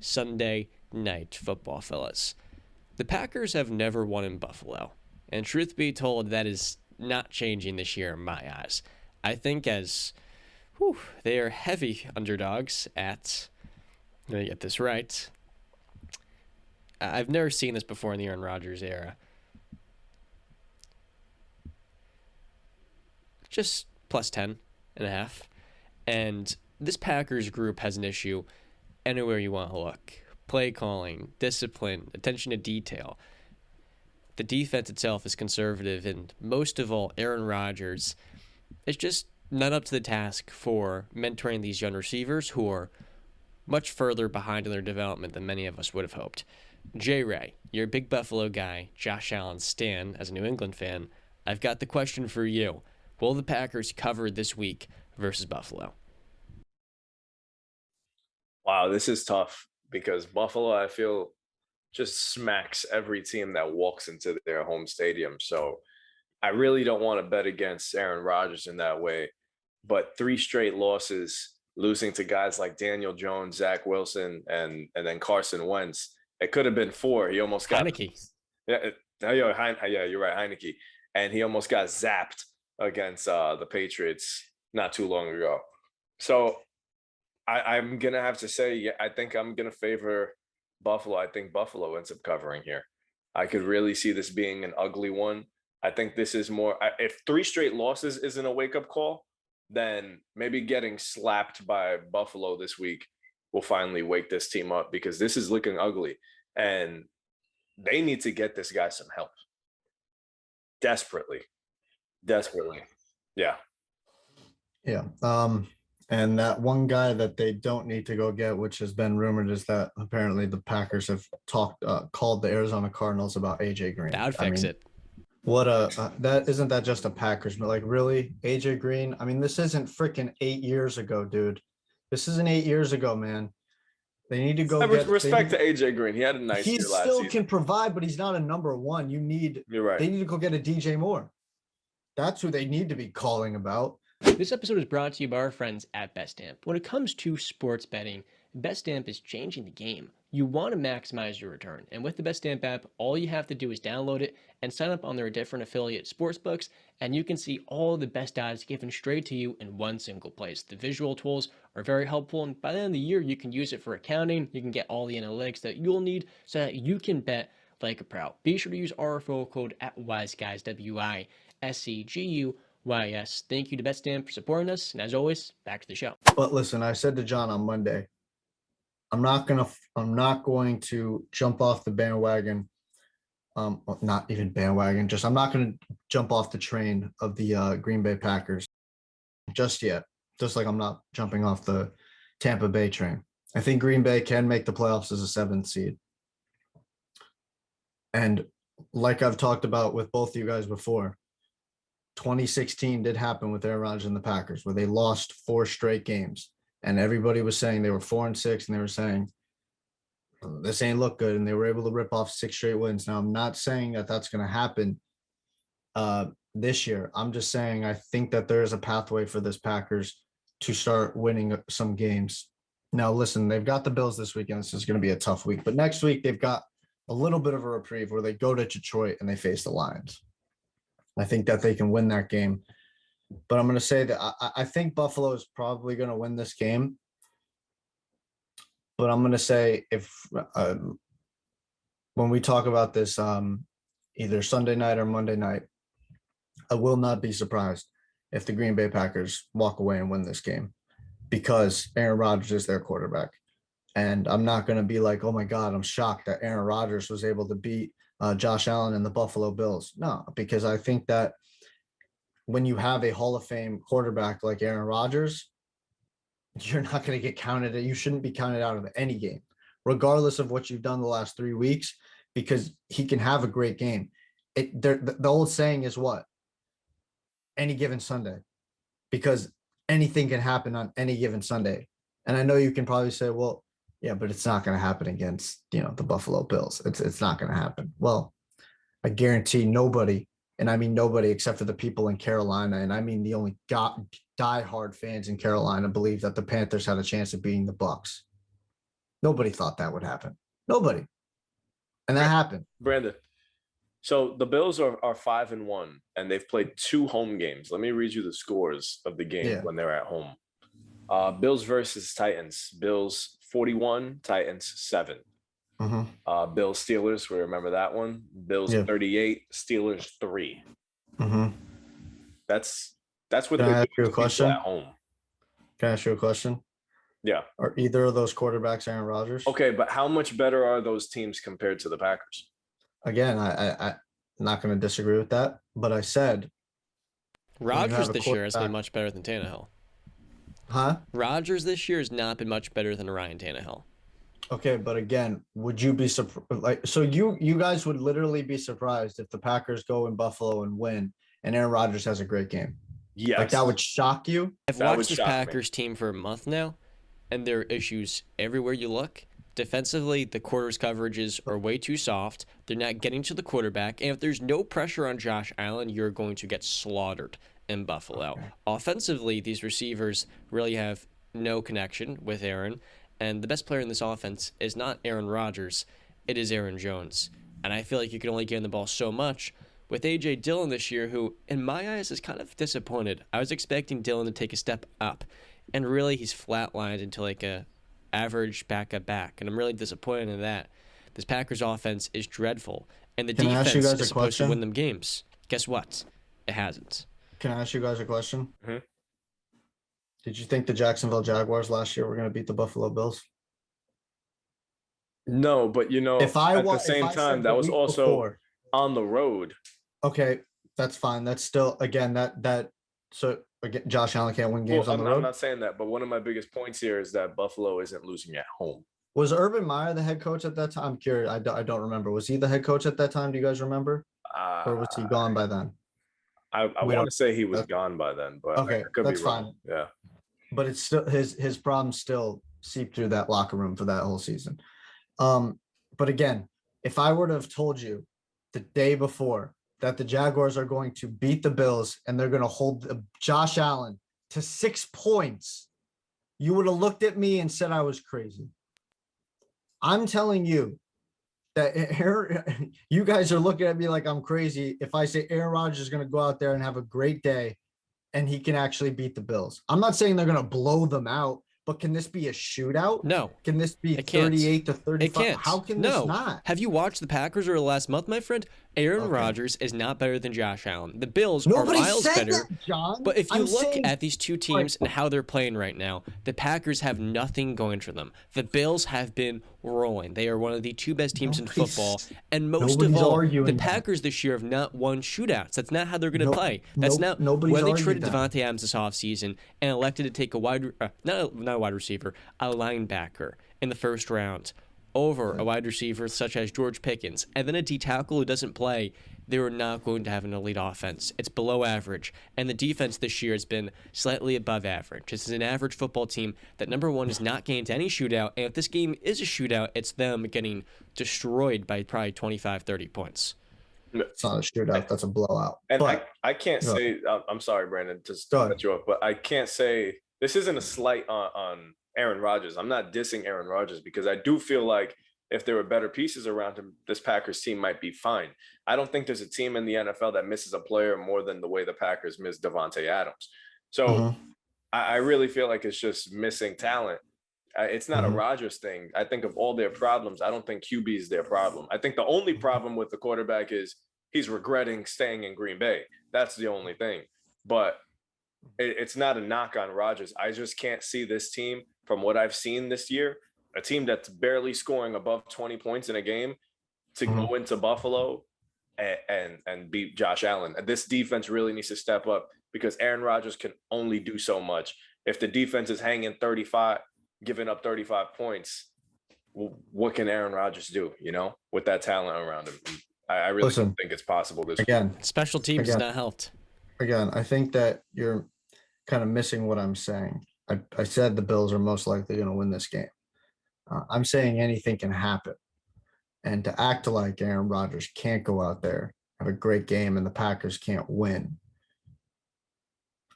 Sunday Night Football, fellas. The Packers have never won in Buffalo, and truth be told, that is not changing this year in my eyes. I think they are heavy underdogs at, let me get this right, I've never seen this before in the Aaron Rodgers era. Just plus 10.5. And this Packers group has an issue anywhere you want to look. Play calling, discipline, attention to detail. The defense itself is conservative, and most of all, Aaron Rodgers is just not up to the task for mentoring these young receivers who are much further behind in their development than many of us would have hoped. J. Ray, you're a big Buffalo guy, Josh Allen stan as a New England fan. I've got the question for you. Will the Packers cover this week versus Buffalo? Wow, this is tough because Buffalo, I feel, just smacks every team that walks into their home stadium. So I really don't want to bet against Aaron Rodgers in that way. But 3 straight losses, losing to guys like Daniel Jones, Zach Wilson, and then Carson Wentz. It could have been 4. He almost got Heineke. Yeah, you're right, Heineke, and he almost got zapped against the Patriots not too long ago. So I'm gonna have to say, yeah, I think I'm gonna favor Buffalo. I think Buffalo ends up covering here. I could really see this being an ugly one. I think this is more. If 3 straight losses isn't a wake up call, then maybe getting slapped by Buffalo this week will finally wake this team up because this is looking ugly, and they need to get this guy some help desperately. Desperately. Yeah. Yeah. And that one guy that they don't need to go get, which has been rumored, is that apparently the Packers have called the Arizona Cardinals about AJ Green. That would fix it. What that isn't that just a Packers, but like really, AJ Green? I mean, this isn't freaking 8 years ago, dude. This isn't 8 years ago, man. They need to go get respect to AJ Green. He had a nice year last season. He still can provide, but he's not a number one. You're right. They need to go get a DJ Moore. That's who they need to be calling about. This episode is brought to you by our friends at BestStamp. When it comes to sports betting, BestStamp is changing the game. You want to maximize your return, and with the BestStamp app, all you have to do is download it and sign up on their different affiliate sportsbooks, and you can see all the best odds given straight to you in one single place. The visual tools are very helpful, and by the end of the year, you can use it for accounting. You can get all the analytics that you'll need so that you can bet like a pro. Be sure to use our referral code at WISEGUYS, WISEGUYS. Thank you to BetStamp for supporting us, and as always, back to the show. But listen, I said to John on Monday, I'm not going to jump off the bandwagon. Well, not even bandwagon. I'm not going to jump off the train of the Green Bay Packers just yet. Just like I'm not jumping off the Tampa Bay train. I think Green Bay can make the playoffs as a 7th seed. And like I've talked about with both of you guys before, 2016 did happen with Aaron Rodgers and the Packers, where they lost 4 straight games. And everybody was saying they were 4-6, and they were saying, this ain't look good. And they were able to rip off 6 straight wins. Now, I'm not saying that that's going to happen this year. I'm just saying I think that there is a pathway for this Packers to start winning some games. Now, listen, they've got the Bills this weekend. This is going to be a tough week. But next week, they've got a little bit of a reprieve where they go to Detroit and they face the Lions. I think that they can win that game. But I'm going to say that I think Buffalo is probably going to win this game. But I'm going to say if when we talk about this either Sunday night or Monday night, I will not be surprised if the Green Bay Packers walk away and win this game because Aaron Rodgers is their quarterback. And I'm not going to be like, oh, my God, I'm shocked that Aaron Rodgers was able to beat Josh Allen and the Buffalo Bills. No, because I think that when you have a Hall of Fame quarterback like Aaron Rodgers, you're not going to get counted. You shouldn't be counted out of any game, regardless of what you've done the last 3 weeks, because he can have a great game. The old saying is what? Any given Sunday, because anything can happen on any given Sunday. And I know you can probably say, well, yeah, but it's not going to happen against, the Buffalo Bills. It's not going to happen. Well, I guarantee nobody, and I mean nobody except for the people in Carolina, and I mean the only diehard fans in Carolina believe that the Panthers had a chance of beating the Bucs. Nobody thought that would happen. Nobody. And that happened. Brandon. So the Bills are 5-1, and they've played 2 home games. Let me read you the scores of the game when they're at home. Bills versus Titans. Bills 41, Titans 7. Bills Steelers, we remember that one. Bills 38, Steelers 3. That's what Can they're I ask you a doing question? at home. Can I ask you a question? Yeah. Are either of those quarterbacks Aaron Rodgers? Okay, but how much better are those teams compared to the Packers? Again, I'm not going to disagree with that, but I said Rodgers this year has been much better than Tannehill. Huh? Rodgers this year has not been much better than Ryan Tannehill. Okay, but again, would you be surprised? So you guys would literally be surprised if the Packers go in Buffalo and win, and Aaron Rodgers has a great game. Yes, like that would shock you. I've watched this Packers team for a month now, and there are issues everywhere you look. Defensively, the quarters coverages are way too soft. They're not getting to the quarterback, and if there's no pressure on Josh Allen, you're going to get slaughtered in Buffalo. Okay. Offensively, these receivers really have no connection with Aaron. And the best player in this offense is not Aaron Rodgers, it is Aaron Jones. And I feel like you can only give him the ball so much with A.J. Dillon this year, who, in my eyes, is kind of disappointed. I was expecting Dillon to take a step up, and really he's flatlined into like a average backup back. And I'm really disappointed in that. This Packers offense is dreadful, and the defense is supposed to win them games. Guess what? It hasn't. Can I ask you guys a question? Mm-hmm. Did you think the Jacksonville Jaguars last year were going to beat the Buffalo Bills? No, but at the same time, that was also on the road. Okay, that's fine. That's still, again, so again, Josh Allen can't win games on the road. I'm not saying that, but one of my biggest points here is that Buffalo isn't losing at home. Was Urban Meyer the head coach at that time? I'm curious. I don't remember. Was he the head coach at that time? Do you guys remember? Or was he gone by then? I want to say he was gone by then, but okay, that's fine. Yeah. But it's still his problems still seep through that locker room for that whole season. But again, if I were to have told you the day before that the Jaguars are going to beat the Bills and they're going to hold Josh Allen to 6 points, you would have looked at me and said I was crazy. I'm telling you that you guys are looking at me like I'm crazy if I say Aaron Rodgers is going to go out there and have a great day and he can actually beat the Bills. I'm not saying they're going to blow them out, but can this be a shootout? No. Can this be 38-35? It can't. How can this not? Have you watched the Packers over the last month, my friend? Aaron Rodgers is not better than Josh Allen. The Bills are miles better. That, John. But if you look at these two teams and how they're playing right now, the Packers have nothing going for them. The Bills have been rolling. They are one of the 2 best teams in football. And most of all, the Packers this year have not won shootouts. That's not how they're going to play. That's not when they traded Devontae Adams this offseason and elected to take not a wide receiver, a linebacker in the first round over a wide receiver such as George Pickens, and then a D tackle who doesn't play, they were not going to have an elite offense. It's below average, and the defense this year has been slightly above average. This is an average football team that, number one, is not getting to any shootout, and if this game is a shootout, it's them getting destroyed by probably 25, 30 points. It's not a shootout. That's a blowout. And I can't say, I'm sorry, Brandon, to cut you off, but I can't say, this isn't a slight on Aaron Rodgers. I'm not dissing Aaron Rodgers because I do feel like if there were better pieces around him, this Packers team might be fine. I don't think there's a team in the NFL that misses a player more than the way the Packers miss Devontae Adams. So I really feel like it's just missing talent. It's not a Rodgers thing. I think of all their problems, I don't think QB is their problem. I think the only problem with the quarterback is he's regretting staying in Green Bay. That's the only thing. But it's not a knock on Rodgers. I just can't see this team, from what I've seen this year, a team that's barely scoring above 20 points in a game, to go into Buffalo and beat Josh Allen. This defense really needs to step up because Aaron Rodgers can only do so much. If the defense is hanging 35, giving up 35 points, what can Aaron Rodgers do, with that talent around him? I really don't think it's possible this again. week. Special teams has not helped. Again, I think that you're kind of missing what I'm saying. I said the Bills are most likely going to win this game. I'm saying anything can happen. And to act like Aaron Rodgers can't go out there, have a great game, and the Packers can't win,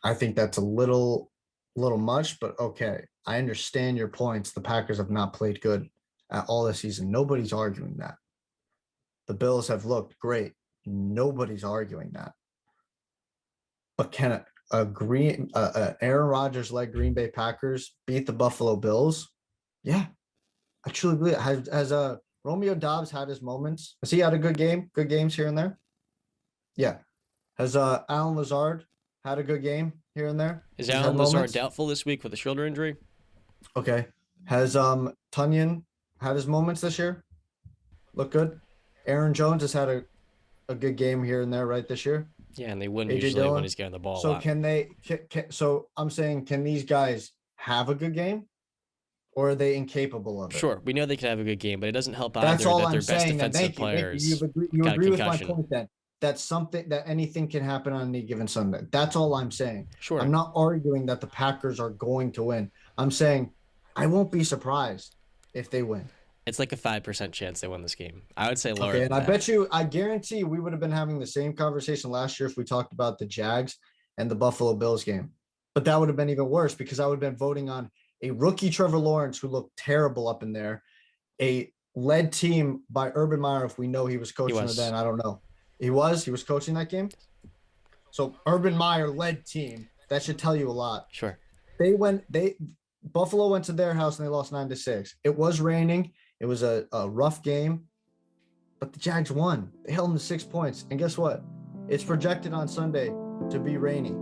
I think that's a little a little much, but okay. I understand your points. The Packers have not played good at all this season. Nobody's arguing that. The Bills have looked great. Nobody's arguing that. But can Aaron Rodgers led Green Bay Packers beat the Buffalo Bills? Yeah, I truly believe it. Has Romeo Dobbs had his moments? Has he had a good game? Good games here and there? Yeah. Has Alan Lazard had a good game here and there? Is He's had Alan Lazard moments? doubtful this week with a shoulder injury? Okay. Has Tunyon had his moments this year? Look good. Aaron Jones has had a good game here and there, right, this year? Yeah, and they wouldn't AJ usually when Dillon. he's getting the ball a So lot. can they? So I'm saying, can these guys have a good game, or are they incapable of it? Sure, we know they can have a good game, but it doesn't help That's either all that I'm their best saying. Then defensive thank you. Thank you. players You got a agree with my concussion. point then. That's something that anything can happen on any given Sunday. That's all I'm saying. Sure. I'm not arguing that the Packers are going to win. I'm saying I won't be surprised if they win. It's like a 5% chance they win this game. I would say lower Okay, than and that. I guarantee we would have been having the same conversation last year if we talked about the Jags and the Buffalo Bills game. But that would have been even worse because I would have been voting on a rookie Trevor Lawrence who looked terrible up in there, a led team by Urban Meyer. If we know he was coaching was. then, I don't know. He was coaching that game. So Urban Meyer led team. That should tell you a lot. Sure. Buffalo went to their house and they lost 9-6. It was raining. It was a rough game, but the Jags won. They held them to 6 points. And guess what? It's projected on Sunday to be rainy.